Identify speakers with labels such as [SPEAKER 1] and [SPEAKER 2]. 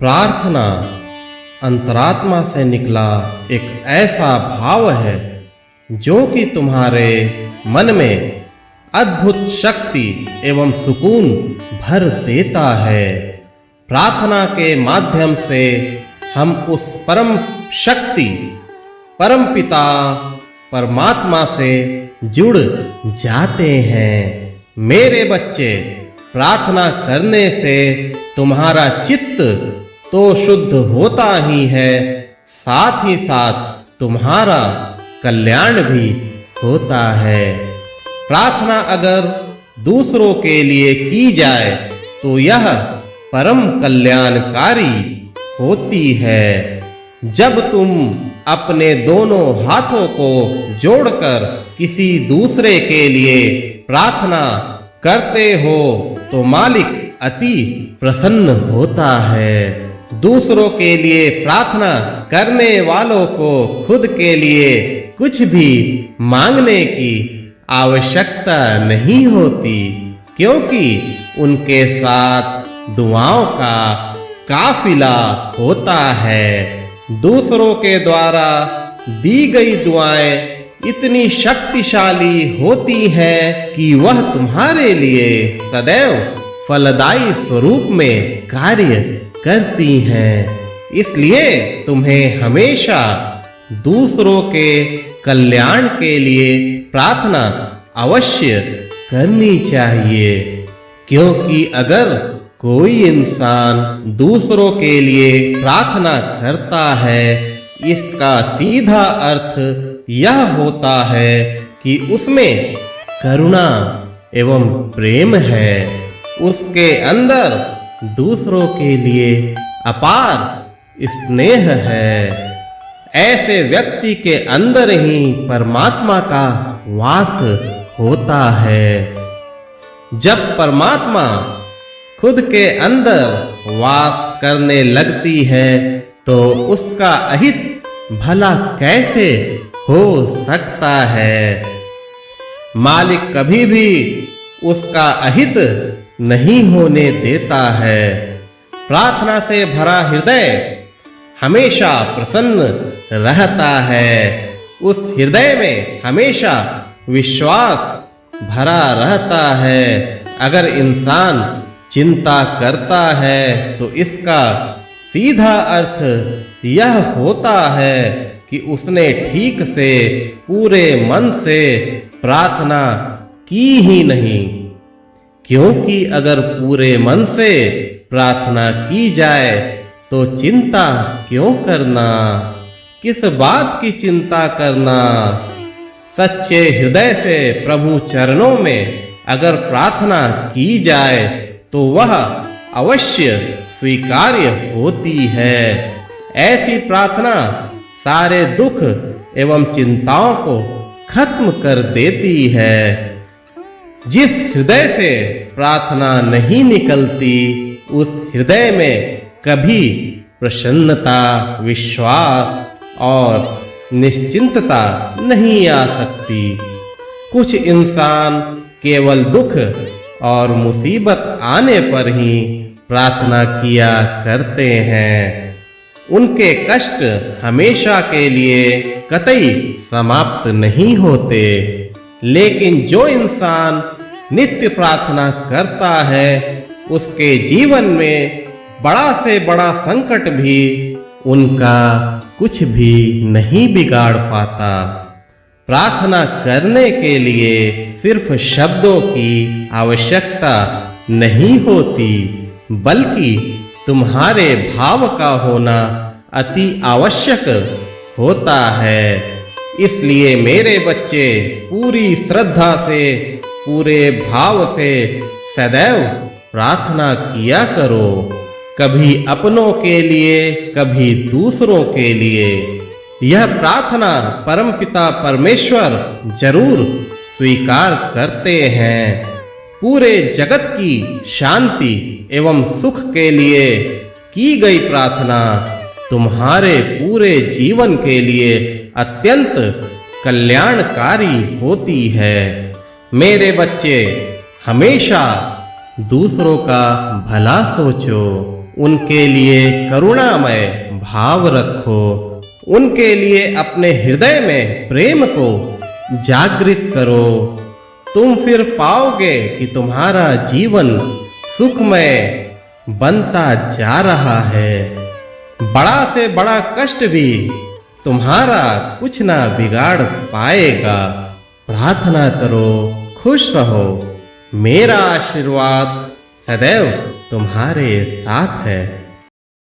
[SPEAKER 1] प्रार्थना अंतरात्मा से निकला एक ऐसा भाव है जो कि तुम्हारे मन में अद्भुत शक्ति एवं सुकून भर देता है। प्रार्थना के माध्यम से हम उस परम शक्ति परम पिता परमात्मा से जुड़ जाते हैं। मेरे बच्चे, प्रार्थना करने से तुम्हारा चित्त तो शुद्ध होता ही है, साथ ही साथ तुम्हारा कल्याण भी होता है। प्रार्थना अगर दूसरों के लिए की जाए तो यह परम कल्याणकारी होती है। जब तुम अपने दोनों हाथों को जोड़कर किसी दूसरे के लिए प्रार्थना करते हो तो मालिक अति प्रसन्न होता है। दूसरों के लिए प्रार्थना करने वालों को खुद के लिए कुछ भी मांगने की आवश्यकता नहीं होती, क्योंकि उनके साथ दुआओं का काफिला होता है। दूसरों के द्वारा दी गई दुआएं इतनी शक्तिशाली होती हैं कि वह तुम्हारे लिए सदैव फलदायी स्वरूप में कार्य करती हैं। इसलिए तुम्हें हमेशा दूसरों के कल्याण के लिए प्रार्थना अवश्य करनी चाहिए, क्योंकि अगर कोई इंसान दूसरों के लिए प्रार्थना करता है, इसका सीधा अर्थ यह होता है कि उसमें करुणा एवं प्रेम है। उसके अंदर दूसरों के लिए अपार स्नेह है। ऐसे व्यक्ति के अंदर ही परमात्मा का वास होता है। जब परमात्मा खुद के अंदर वास करने लगती है तो उसका अहित भला कैसे हो सकता है। मालिक कभी भी उसका अहित नहीं होने देता है। प्रार्थना से भरा हृदय हमेशा प्रसन्न रहता है। उस हृदय में हमेशा विश्वास भरा रहता है। अगर इंसान चिंता करता है तो इसका सीधा अर्थ यह होता है कि उसने ठीक से पूरे मन से प्रार्थना की ही नहीं, क्योंकि अगर पूरे मन से प्रार्थना की जाए तो चिंता क्यों करना, किस बात की चिंता करना। सच्चे हृदय से प्रभु चरणों में अगर प्रार्थना की जाए तो वह अवश्य स्वीकार्य होती है। ऐसी प्रार्थना सारे दुख एवं चिंताओं को खत्म कर देती है। जिस हृदय से प्रार्थना नहीं निकलती, उस हृदय में कभी प्रसन्नता, विश्वास और निश्चिंतता नहीं आ सकती। कुछ इंसान केवल दुख और मुसीबत आने पर ही प्रार्थना किया करते हैं। उनके कष्ट हमेशा के लिए कतई समाप्त नहीं होते। लेकिन जो इंसान नित्य प्रार्थना करता है, उसके जीवन में बड़ा से बड़ा संकट भी उनका कुछ भी नहीं बिगाड़ पाता। प्रार्थना करने के लिए सिर्फ शब्दों की आवश्यकता नहीं होती, बल्कि तुम्हारे भाव का होना अति आवश्यक होता है। इसलिए मेरे बच्चे, पूरी श्रद्धा से, पूरे भाव से सदैव प्रार्थना किया करो, कभी अपनों के लिए, कभी दूसरों के लिए। यह प्रार्थना परमपिता परमेश्वर जरूर स्वीकार करते हैं। पूरे जगत की शांति एवं सुख के लिए की गई प्रार्थना तुम्हारे पूरे जीवन के लिए अत्यंत कल्याणकारी होती है। मेरे बच्चे, हमेशा दूसरों का भला सोचो। उनके लिए करुणामय भाव रखो, उनके लिए अपने हृदय में प्रेम को जागृत करो। तुम फिर पाओगे कि तुम्हारा जीवन सुखमय बनता जा रहा है। बड़ा से बड़ा कष्ट भी तुम्हारा कुछ ना बिगाड़ पाएगा। प्रार्थना करो, खुश रहो। मेरा आशीर्वाद सदैव तुम्हारे साथ है।